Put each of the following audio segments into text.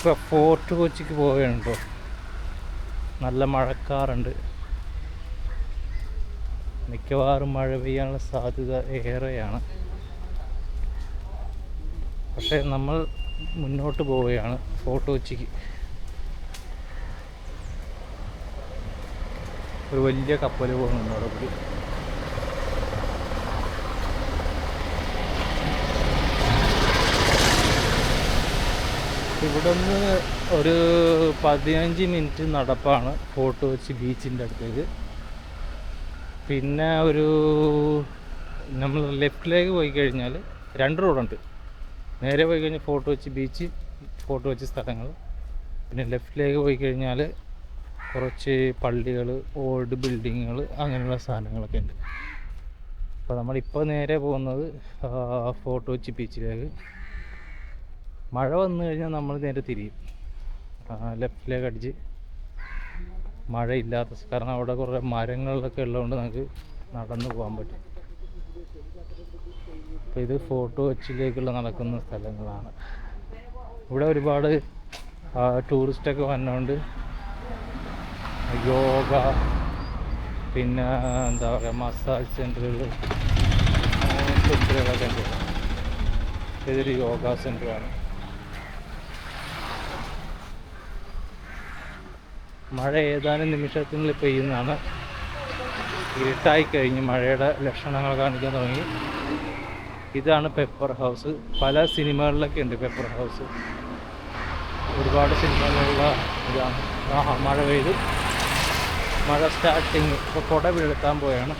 നമ്മളിപ്പോൾ ഫോർട്ട് കൊച്ചിക്ക് പോവുകയാണ്. നല്ല മഴക്കാറുണ്ട്. മിക്കവാറും മഴ പെയ്യാനുള്ള സാധ്യത ഏറെയാണ്. പക്ഷേ നമ്മൾ മുന്നോട്ട് പോവുകയാണ് ഫോർട്ട് കൊച്ചിക്ക്. ഒരു വലിയ കപ്പൽ പോകുന്നുണ്ട് അവിടെ കൂടി. ഇവിടെ നിന്ന് ഒരു 15 മിനിറ്റ് നടപ്പാണ് ഫോർട്ട് കൊച്ചി ബീച്ചിൻ്റെ അടുത്തേക്ക്. പിന്നെ ഒരു നമ്മൾ ലെഫ്റ്റിലേക്ക് പോയി കഴിഞ്ഞാൽ 2 റോഡുണ്ട്. നേരെ പോയി കഴിഞ്ഞാൽ fort Kochi beach, fort Kochi സ്ഥലങ്ങൾ. പിന്നെ ലെഫ്റ്റിലേക്ക് പോയി കഴിഞ്ഞാൽ കുറച്ച് പള്ളികൾ, ഓൾഡ് ബിൽഡിങ്ങുകൾ, അങ്ങനെയുള്ള സാധനങ്ങളൊക്കെ ഉണ്ട്. അപ്പോൾ നമ്മളിപ്പോൾ നേരെ പോകുന്നത് ഫോർട്ട് കൊച്ചി ബീച്ചിലേക്ക്. മഴ വന്നു കഴിഞ്ഞാൽ നമ്മൾ നേരെ തിരിയും, ലെഫ്റ്റിലേക്ക് അടിച്ച്. മഴയില്ലാത്ത കാരണം അവിടെ കുറേ മരങ്ങളിലൊക്കെ ഉള്ളതുകൊണ്ട് നമുക്ക് നടന്നു പോകാൻ പറ്റും. അപ്പോൾ ഇത് ഫോർട്ട് കൊച്ചിയിലേക്കുള്ള നടക്കുന്ന സ്ഥലങ്ങളാണ്. ഇവിടെ ഒരുപാട് ടൂറിസ്റ്റൊക്കെ വന്നുകൊണ്ട് യോഗ, പിന്നെ എന്താ പറയുക, മസാജ് സെൻ്ററുകളൊക്കെ ഉണ്ട്. ഇതൊരു യോഗ സെൻ്ററാണ്. മഴ ഏതാനും നിമിഷത്തിനുള്ളിൽ പെയ്യുന്നതാണ്. ഇരുട്ടായി കഴിഞ്ഞ് മഴയുടെ ലക്ഷണങ്ങൾ കാണിക്കാൻ തുടങ്ങി. ഇതാണ് പെപ്പർ ഹൗസ്. പല സിനിമകളിലൊക്കെ ഉണ്ട് പെപ്പർ ഹൗസ്. ഒരുപാട് സിനിമകളിലുള്ള ഇതാണ്. മഴ പെയ്ത്, മഴ സ്റ്റാർട്ടിങ്. ഇപ്പോൾ കുട വീഴ്ത്താൻ പോയാണ്.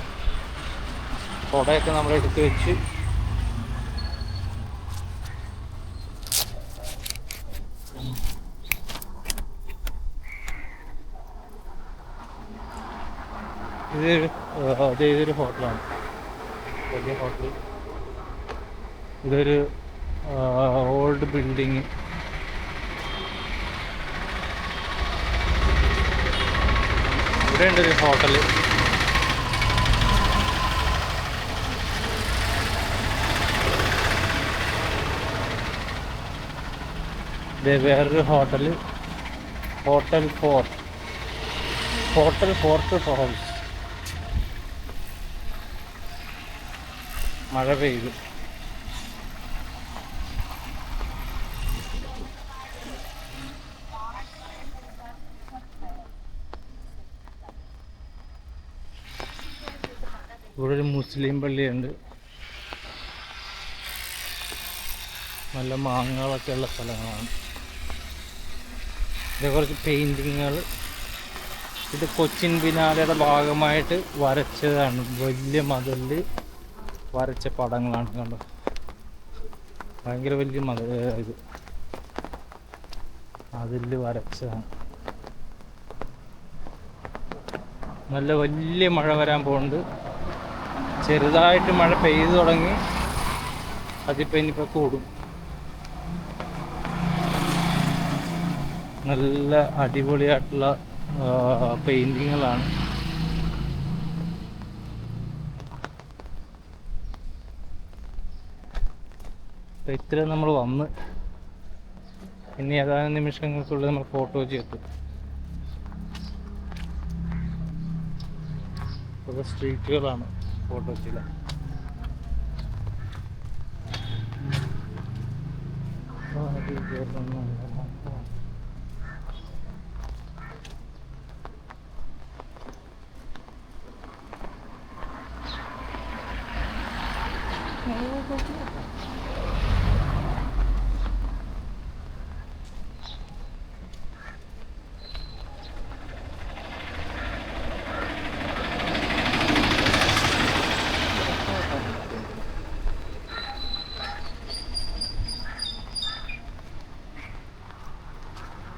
കുടയൊക്കെ നമ്മളെടുത്ത് വെച്ച് ഇതൊരു ഹോട്ടലാണ്, വലിയ ഹോട്ടൽ. ഇതൊരു ഓൾഡ് ബിൽഡിങ്. ഇവിടെ ഉണ്ടൊരു ഹോട്ടൽ. ഇത് വേറൊരു ഹോട്ടൽ, ഹോട്ടൽ ഫോർട്ട് ഹൗസ്. മഴ പെയ്തു. ഇവിടെ ഒരു മുസ്ലിം പള്ളിയുണ്ട്. നല്ല മാങ്ങകളൊക്കെ ഉള്ള സ്ഥലങ്ങളാണ്. ഇത് കുറച്ച് പെയിൻറ്റിങ്ങുകൾ. ഇത് കൊച്ചിൻ ബിനാലയുടെ ഭാഗമായിട്ട് വരച്ചതാണ്. വലിയ മതിലിൽ വരച്ച പടങ്ങളാണ്. കണ്ടോ, ഭയങ്കര വലിയ ഇത് അതിൽ വരച്ചതാണ്. നല്ല വലിയ മഴ വരാൻ പോകുന്നുണ്ട്. ചെറുതായിട്ട് മഴ പെയ്തു തുടങ്ങി. അതിപ്പോൾ ഇനിയിപ്പോൾ കൂടും. നല്ല അടിപൊളിയായിട്ടുള്ള പെയിൻറ്റിങ്ങുകളാണ്. അപ്പോൾ ഇത്ര നമ്മൾ വന്ന് ഇനി ഏതാനും നിമിഷങ്ങൾക്കുള്ളിൽ നമ്മൾ ഫോർട്ട് കൊച്ചി എത്തും. ഇപ്പോൾ സ്ട്രീറ്റുകളാണ് ഫോർട്ട് കൊച്ചിയിലെ.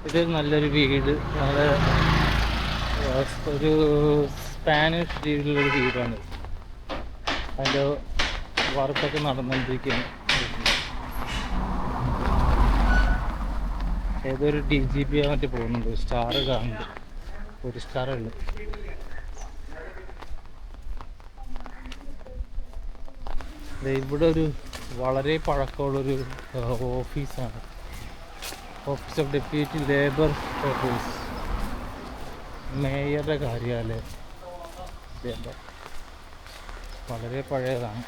ഇത് നല്ലൊരു വീട്, നല്ല ഒരു സ്പാനിഷ് രീതിയിലുള്ളൊരു വീടാണ്. അതിൻ്റെ വർക്കൊക്കെ നടന്നുകൊണ്ടിരിക്കുകയാണ്. ഏതൊരു DGP മറ്റേ പോകുന്നുണ്ട്. സ്റ്റാർ കാണുന്നുണ്ട്. ഒരു സ്റ്റാറുണ്ട്. ഇവിടെ ഒരു വളരെ പഴക്കമുള്ളൊരു ഓഫീസാണ്. Office of deputy labour office, മേയറുടെ കാര്യാലയം. ഇതല്ല, വളരെ പഴയതാണ്.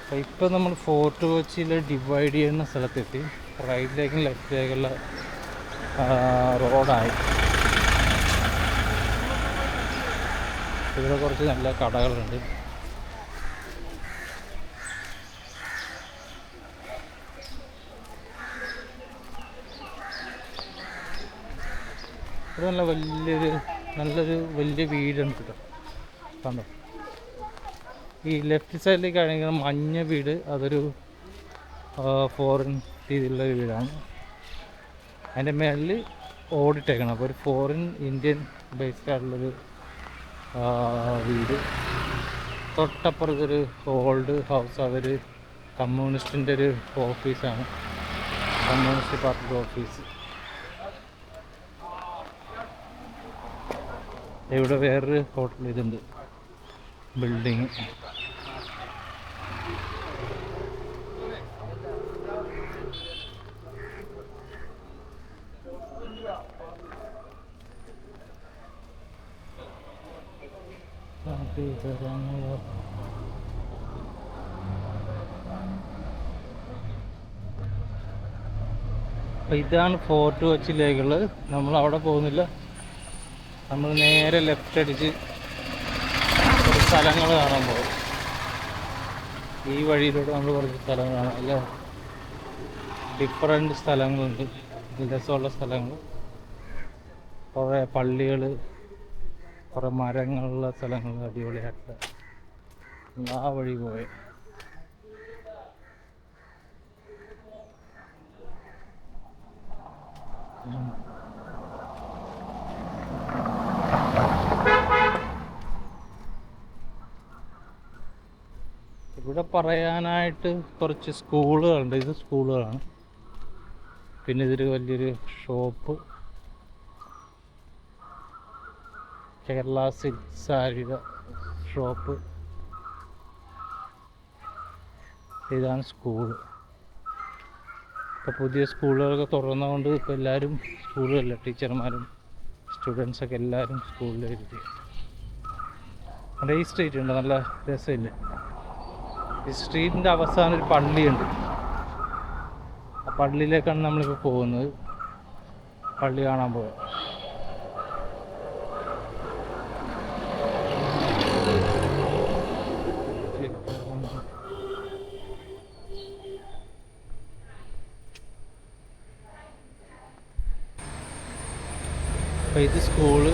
അപ്പോൾ ഇപ്പം നമ്മൾ ഫോർട്ട് കൊച്ചിയിൽ ഡിവൈഡ് ചെയ്യുന്ന സ്ഥലത്തെത്തി. റൈറ്റിലേക്കും ലെഫ്റ്റിലേക്കുള്ള റോഡായി. ഇവിടെ കുറച്ച് നല്ല കടകളുണ്ട്. ഇവിടെ നല്ലൊരു വലിയ വീടുണ്ട് കേട്ടോ. കണ്ടോ, ഈ ലെഫ്റ്റ് സൈഡിലേക്ക് ആണെങ്കിൽ മഞ്ഞ വീട്, അതൊരു ഫോറിൻ രീതിയിലുള്ളൊരു വീടാണ്. അതിൻ്റെ മേളിൽ ഓടിട്ടേക്കണം. അപ്പോൾ ഒരു ഫോറിൻ ഇന്ത്യൻ ബേസ്ഡ് ആയിട്ടുള്ളൊരു വീട്. തൊട്ടപ്പുറത്തൊരു ഓൾഡ് ഹൗസ്, അതൊരു കമ്മ്യൂണിസ്റ്റിൻ്റെ ഒരു ഓഫീസാണ്, കമ്മ്യൂണിസ്റ്റ് പാർട്ടിയുടെ ഓഫീസ്. ഇവിടെ വേറൊരു ഹോട്ടൽ ഇതുണ്ട്, ബിൽഡിങ്. അപ്പം ഇതാണ് ഫോർട്ട് കൊച്ചിയിലേക്കുള്ളത്. നമ്മൾ അവിടെ പോകുന്നില്ല, നമ്മൾ നേരെ ലെഫ്റ്റ് അടിച്ച് കുറച്ച് സ്ഥലങ്ങൾ കാണാൻ പോകും. ഈ വഴിയിലൂടെ നമ്മൾ കുറച്ച് സ്ഥലങ്ങൾ കാണാം. അല്ല, ഡിഫറെൻറ്റ് സ്ഥലങ്ങളുണ്ട്, രസമുള്ള സ്ഥലങ്ങൾ, കുറേ പള്ളികൾ, കുറേ മരങ്ങളുള്ള സ്ഥലങ്ങൾ, അടിപൊളിയായിട്ട്. ആ വഴി പോയി ഇവിടെ പറയാനായിട്ട് കുറച്ച് സ്കൂളുകളുണ്ട്. ഇത് സ്കൂളുകളാണ്. പിന്നെ ഇതൊരു വലിയൊരു ഷോപ്പ്, കേരള സിൽക്ക് സാരിയുടെ ഷോപ്പ്. ഇതാണ് സ്കൂള്. ഇപ്പോൾ പുതിയ സ്കൂളുകളൊക്കെ തുറന്നതുകൊണ്ട് ഇപ്പോൾ എല്ലാവരും സ്കൂളുകളില്ല, ടീച്ചർമാരും സ്റ്റുഡൻസൊക്കെ എല്ലാവരും സ്കൂളിലേക്ക്. അവിടെ ഈ സ്ട്രീറ്റ് ഉണ്ട്, നല്ല രസമില്ല. ഈ സ്ട്രീറ്റിൻ്റെ അവസാനം ഒരു പള്ളിയുണ്ട്. ആ പള്ളിയിലേക്കാണ് നമ്മളിപ്പോൾ പോകുന്നത്. പള്ളി കാണാൻ പോവുക. അപ്പോൾ ഇത് സ്കൂള്.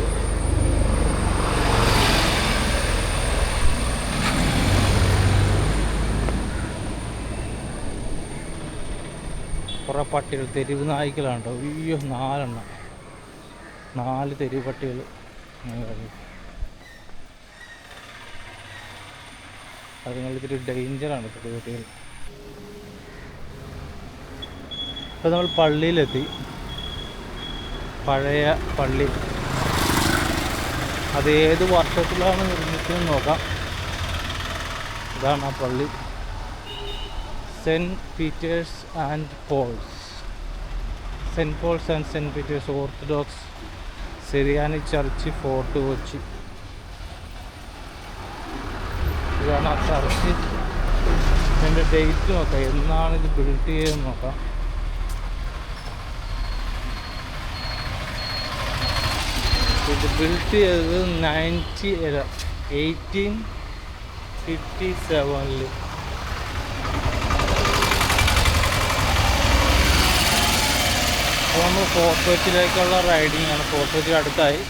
കുറേ പട്ടികൾ, തെരുവ് നായ്ക്കളാണ്ടോ. അയ്യോ, 4 എണ്ണം, 4 തെരുവ് പട്ടികൾ. അതുങ്ങൾ ഇത്തിരി ഡേഞ്ചറാണ് തെരുവ് പട്ടികൾ. ഇപ്പോൾ നമ്മൾ പള്ളിയിലെത്തി, പഴയ പള്ളി. അത് ഏത് വർഷത്തിലാണ് നിർമ്മിച്ചതെന്ന് നോക്കാം. ഇതാണ് ആ പള്ളി, Saint Peter's and Paul's. Saint Paul's and Saint Peter's Orthodox Syriani church, Fort Kochi. ഇതാണ് ആ ചർച്ച്. ഇതിൻ്റെ ഡേറ്റ് നോക്കാം, എന്നാണ് ഇത് ബിൽഡ് ചെയ്തതെന്ന് നോക്കാം. ഇത് ബിൽഡ് ചെയ്തത് 1857. അപ്പോൾ നമ്മൾ ഫോർട്ട് കൊച്ചിയിലേക്കുള്ള റൈഡിങ് ആണ്. ഫോർട്ട് കൊച്ചി അടുത്തായി.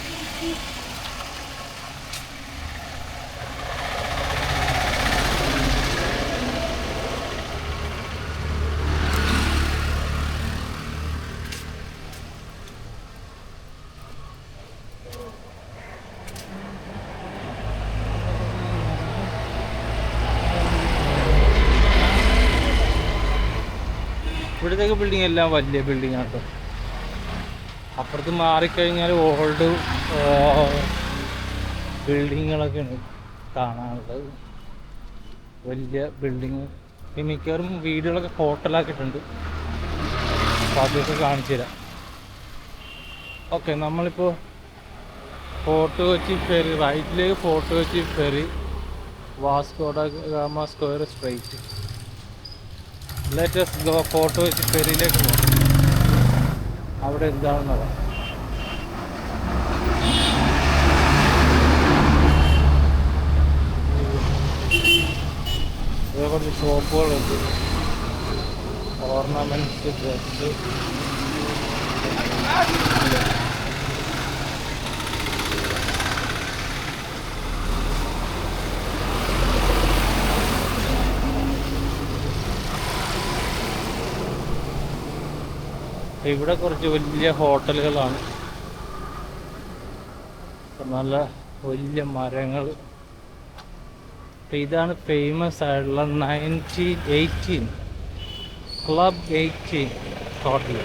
ഇവിടത്തേക്ക് ബിൽഡിംഗ് എല്ലാം വലിയ ബിൽഡിംഗ് ആണ് കേട്ടോ. അപ്പുറത്ത് മാറിക്കഴിഞ്ഞാൽ ഓൾഡ് ബിൽഡിങ്ങുകളൊക്കെയാണ് കാണാനുള്ളത്. വലിയ ബിൽഡിങ് ഈ മിക്കവാറും വീടുകളൊക്കെ ഹോട്ടലാക്കിയിട്ടുണ്ട്. അപ്പോൾ അതൊക്കെ കാണിച്ചു തരാം. ഓക്കെ, നമ്മളിപ്പോൾ ഫോർട്ട് കൊച്ചി ഫെറി, റൈറ്റിലേക്ക് Fort Kochi ferry, Vasco da Gama square straight. Latest go Fort Kochi ഫെറിയിലേക്ക് പോകാം. അവിടെ എന്താണെന്ന് പറയാം. ഇവിടെ കുറച്ച് ഷോപ്പുകളുണ്ട്, ഓർണമെൻറ്റ്സ്, ഡ്രസ്സ്. ഇവിടെ കുറച്ച് വലിയ ഹോട്ടലുകളാണ്, നല്ല വലിയ മരങ്ങൾ. ഇതാണ് ഫേമസ് ആയിട്ടുള്ള 1918 ക്ലബ് 18 ഹോട്ടൽ.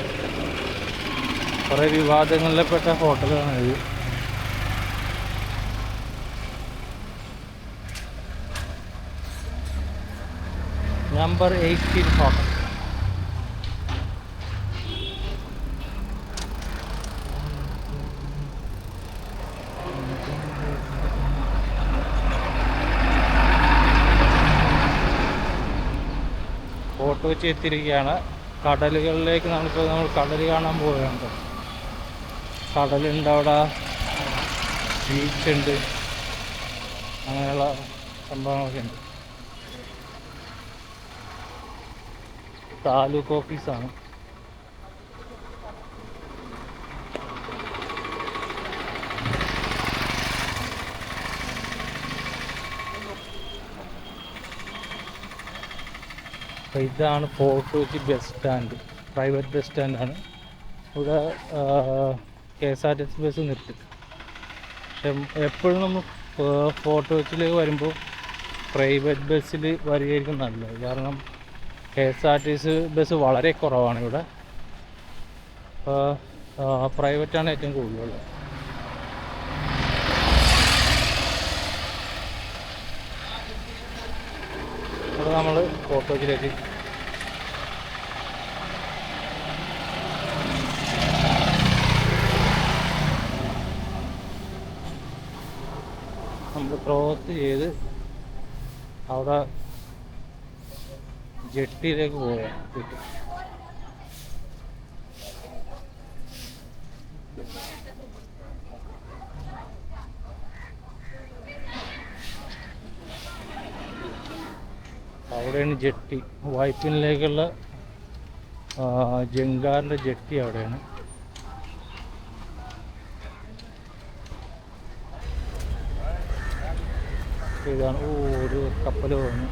കുറേ വിവാദങ്ങളിൽപ്പെട്ട ഹോട്ടലാണ് ഇത്. Number 18 hotel. ഫോർട്ട് കൊച്ചി എത്തിയിരിക്കുകയാണ്. കടലുകളിലേക്ക് നമ്മൾ കടൽ കാണാൻ പോവുകയാണ്. കടലുണ്ട് അവിടെ, ബീച്ചുണ്ട്, അങ്ങനെയുള്ള സംഭവങ്ങളൊക്കെ ഉണ്ട്. താലൂക്ക് ഓഫീസാണ്. ഇതാണ് Fort Kochi bus stand, private bus സ്റ്റാൻഡാണ്. ഇവിടെ KSRTC ബസ് നിർത്തി. പക്ഷെ എപ്പോഴും നമ്മൾ ഫോർട്ട് കൊച്ചിയിലേക്ക് വരുമ്പോൾ പ്രൈവറ്റ് ബസ്സിൽ വരികയായിരിക്കും നല്ലത്. കാരണം KSRTC ബസ് വളരെ കുറവാണ് ഇവിടെ. പ്രൈവറ്റാണ് ഏറ്റവും കൂടുതലുള്ളത്. ഇവിടെ നമ്മൾ ഫോർട്ട് കൊച്ചിയിലേക്ക് നമ്മൾ ക്രോസ് ചെയ്ത് അവിടെ ജെട്ടിയിലേക്ക് പോകാം. അവിടെയാണ് ജെട്ടി, വൈപ്പിനിലേക്കുള്ള ജങ്കാറിൻ്റെ ജെട്ടി അവിടെയാണ്. ഇതാണ് ഒരു കപ്പൽ പോകുന്നു,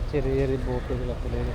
ചെറിയ ചെറിയ ബോട്ടുകൾ, കപ്പലുകൾ.